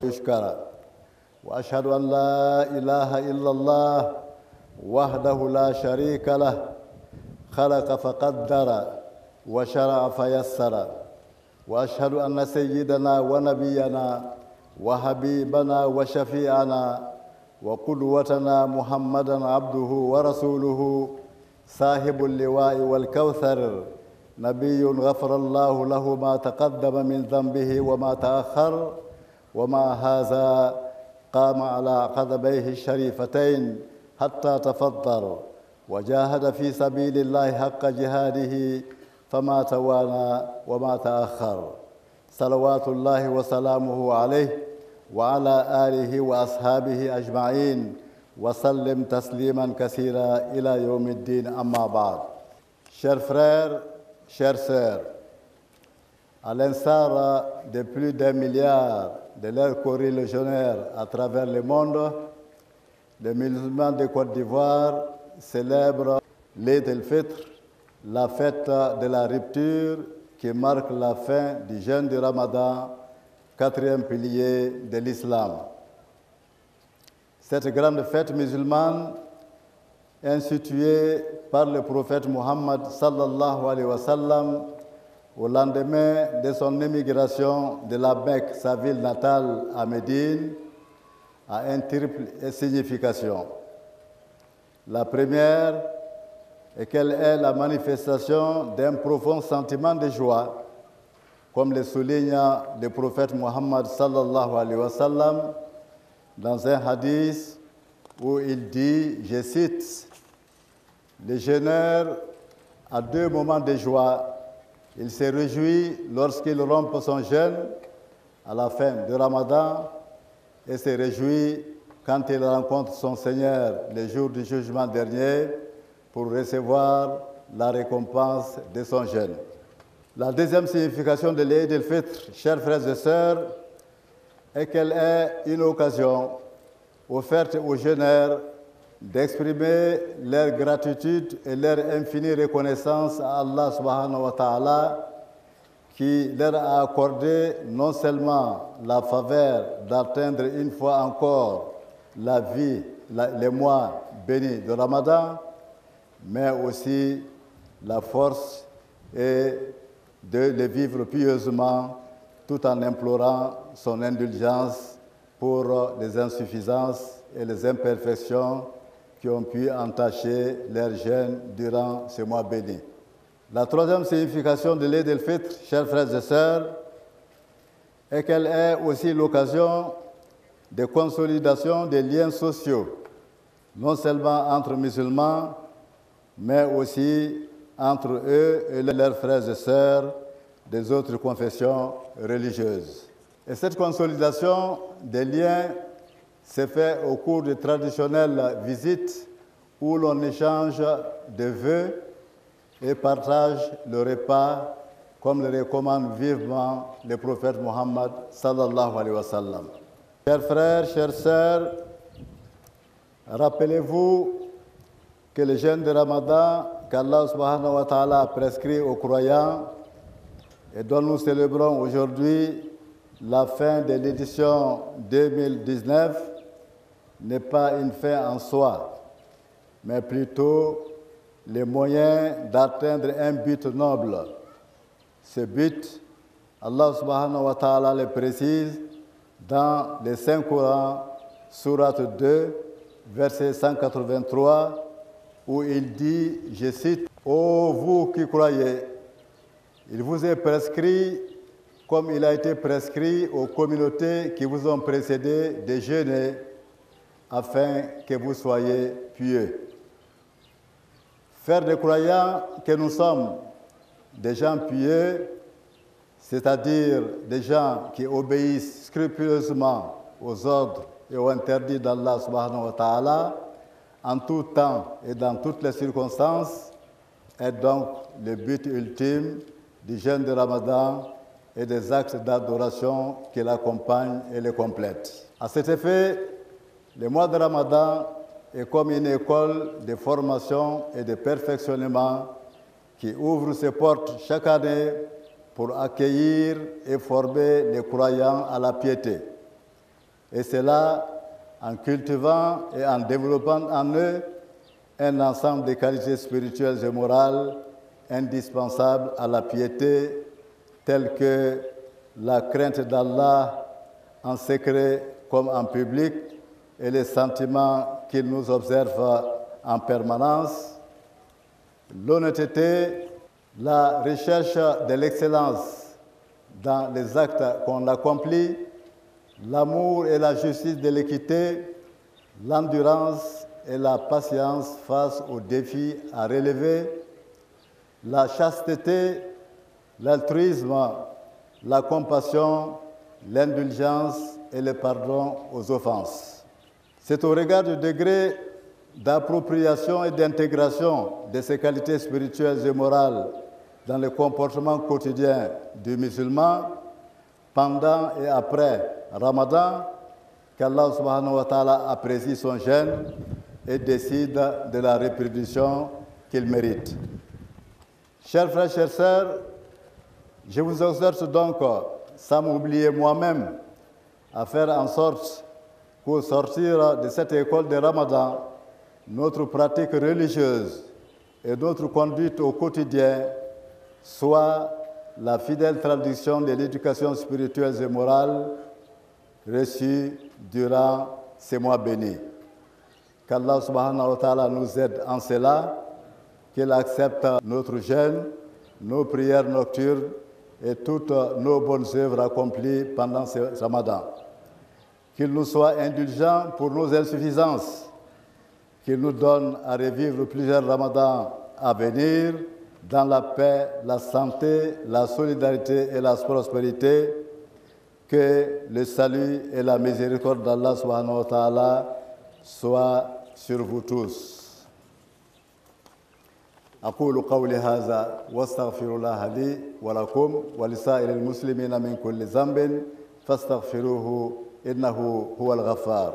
يشكر وأشهد أن لا إله إلا الله وحده لا شريك له خلق فقدر وشرع فيسر وأشهد أن سيدنا ونبينا وحبيبنا وشفيعنا وقدوتنا محمدًا عبده ورسوله صاحب اللواء والكوثر نبي غفر الله له ما تقدم من ذنبه وما تأخر وما هذا قام على قدميه الشريفتين حتى تفضل وجاهد في سبيل الله حق جهاده فما توانى وما تأخر صلوات الله وسلامه عليه وعلى آله وأصحابه أجمعين وسلم تسليما كثيرا إلى يوم الدين أما بعد. Chers frères, chères sœurs, à l'instar de plus d'1 milliard de leurs coreligionnaires à travers le monde, les musulmans de Côte d'Ivoire célèbrent l'Eid el-Fitr, la fête de la rupture qui marque la fin du jeûne du Ramadan, quatrième pilier de l'islam. Cette grande fête musulmane, instituée par le prophète Mohammed sallallahu alayhi wa sallam au lendemain de son émigration de la Mecque, sa ville natale, à Médine, a une triple signification. La première est qu'elle est la manifestation d'un profond sentiment de joie, comme le souligne le prophète Mohammed sallallahu alayhi wa sallam dans un hadith où il dit, je cite, « Le jeûneur a deux moments de joie. Il se réjouit lorsqu'il rompt son jeûne à la fin du Ramadan et se réjouit quand il rencontre son Seigneur le jour du jugement dernier pour recevoir la récompense de son jeûne. » La deuxième signification de l'Eid el-Fitr, chers frères et sœurs, est qu'elle est une occasion offerte aux jeûneurs d'exprimer leur gratitude et leur infinie reconnaissance à Allah subhanahu wa ta'ala qui leur a accordé non seulement la faveur d'atteindre une fois encore la vie, les mois bénis de Ramadan, mais aussi la force et de les vivre pieusement tout en implorant son indulgence pour les insuffisances et les imperfections qui ont pu entacher leur jeûne durant ce mois béni. La troisième signification de l'Eid el-Fitr, chers frères et sœurs, est qu'elle est aussi l'occasion de consolidation des liens sociaux, non seulement entre musulmans, mais aussi entre eux et leurs frères et sœurs des autres confessions religieuses. Et cette consolidation des liens se fait au cours de traditionnelles visites où l'on échange des vœux et partage le repas comme le recommande vivement le prophète Mohammed sallallahu alayhi wa sallam. Chers frères, chères sœurs, rappelez-vous que le jeûne de Ramadan qu'Allah subhanahu wa ta'ala a prescrit aux croyants et dont nous célébrons aujourd'hui la fin de l'édition 2019 n'est pas une fin en soi, mais plutôt les moyens d'atteindre un but noble. Ce but, Allah subhanahu wa ta'ala le précise dans les Saint-Coran, sourate 2, verset 183, où il dit, je cite, « Ô vous qui croyez, il vous est prescrit, comme il a été prescrit aux communautés qui vous ont précédé, de jeûner, afin que vous soyez pieux. » Faire des croyants que nous sommes des gens pieux, c'est-à-dire des gens qui obéissent scrupuleusement aux ordres et aux interdits d'Allah subhanahu wa ta'ala, en tout temps et dans toutes les circonstances, est donc le but ultime du jeûne de Ramadan et des actes d'adoration qui l'accompagnent et le complètent. À cet effet, le mois de Ramadan est comme une école de formation et de perfectionnement qui ouvre ses portes chaque année pour accueillir et former les croyants à la piété. Et cela en cultivant et en développant en eux un ensemble de qualités spirituelles et morales indispensables à la piété, telles que la crainte d'Allah en secret comme en public et les sentiments qu'il nous observe en permanence, l'honnêteté, la recherche de l'excellence dans les actes qu'on accomplit, l'amour et la justice de l'équité, l'endurance et la patience face aux défis à relever, la chasteté, l'altruisme, la compassion, l'indulgence et le pardon aux offenses. C'est au regard du degré d'appropriation et d'intégration de ces qualités spirituelles et morales dans le comportement quotidien du musulman, pendant et après Ramadan, qu'Allah subhanahu wa ta'ala apprécie son jeûne et décide de la rétribution qu'il mérite. Chers frères, chères sœurs, je vous exhorte donc, sans m'oublier moi-même, à faire en sorte qu'au sortir de cette école de Ramadan, notre pratique religieuse et notre conduite au quotidien soit la fidèle traduction de l'éducation spirituelle et morale reçue durant ces mois bénis. Qu'Allah subhanahu wa ta'ala nous aide en cela, qu'il accepte notre jeûne, nos prières nocturnes et toutes nos bonnes œuvres accomplies pendant ce Ramadan. Qu'il nous soit indulgent pour nos insuffisances, qu'il nous donne à revivre plusieurs Ramadans à venir dans la paix, la santé, la solidarité et la prospérité, que le salut et la miséricorde d'Allah subhanahu wa ta'ala soient sur vous tous. أقول قولي هذا واستغفر الله لي ولكم ولسائر المسلمين من كل ذنب فاستغفروه إنه هو الغفار.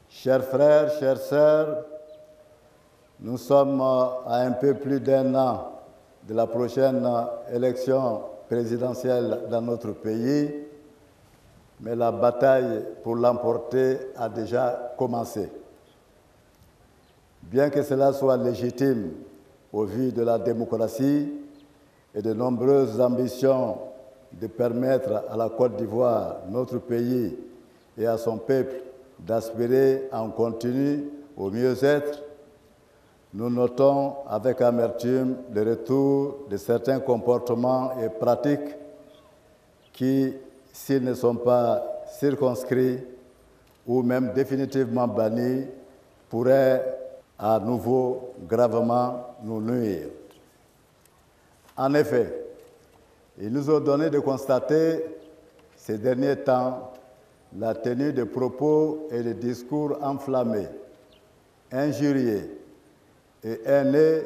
Chers frères, chères sœurs, nous sommes à un peu plus d'un an de la prochaine élection présidentielle dans notre pays, mais la bataille pour l'emporter a déjà commencé. Bien que cela soit légitime au vu de la démocratie et de nombreuses ambitions de permettre à la Côte d'Ivoire, notre pays, et à son peuple d'aspirer en continu au mieux-être, nous notons avec amertume le retour de certains comportements et pratiques qui, s'ils ne sont pas circonscrits ou même définitivement bannis, pourraient à nouveau gravement nous nuire. En effet, il nous a donné de constater ces derniers temps la tenue de propos et de discours enflammés, injurieux et haineux,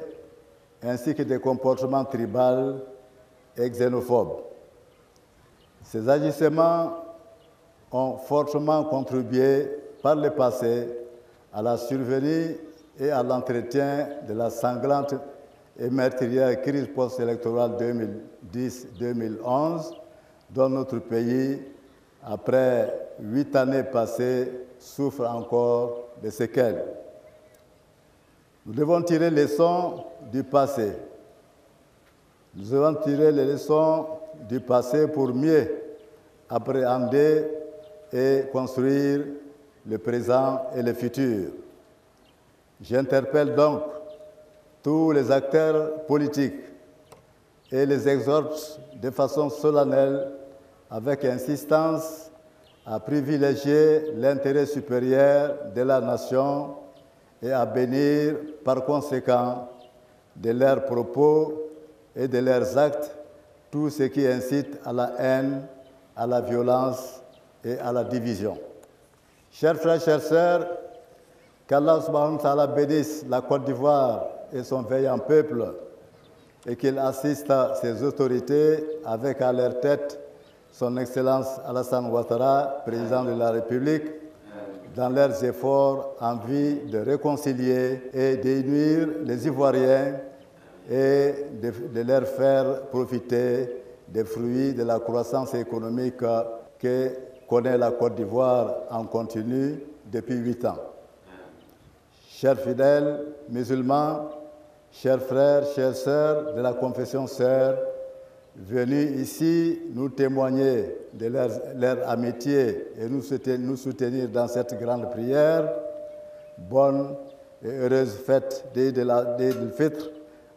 ainsi que des comportements tribaux et xénophobes. Ces agissements ont fortement contribué par le passé à la survenue et à l'entretien de la sanglante et meurtrière crise post-électorale 2010-2011, dont notre pays, après 8 années passées, souffre encore de séquelles. Nous devons tirer les leçons du passé. Nous devons tirer les leçons du passé pour mieux appréhender et construire le présent et le futur. J'interpelle donc tous les acteurs politiques et les exhorte de façon solennelle, avec insistance, à privilégier l'intérêt supérieur de la nation et à bénir par conséquent de leurs propos et de leurs actes tout ce qui incite à la haine, à la violence et à la division. Chers frères, chères sœurs, qu'Allah subhanahu wa ta'ala bénisse la Côte d'Ivoire et son vaillant peuple et qu'il assiste ses autorités avec à leur tête son Excellence Alassane Ouattara, président de la République, dans leurs efforts en vue de réconcilier et d'unir les Ivoiriens et de leur faire profiter des fruits de la croissance économique que connaît la Côte d'Ivoire en continu depuis 8 ans. Chers fidèles musulmans, chers frères, chères sœurs de la confession sœur, venus ici nous témoigner de leur amitié et nous soutenir dans cette grande prière, bonne et heureuse fête d'Eid el-Fitr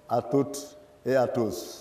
à toutes et à tous.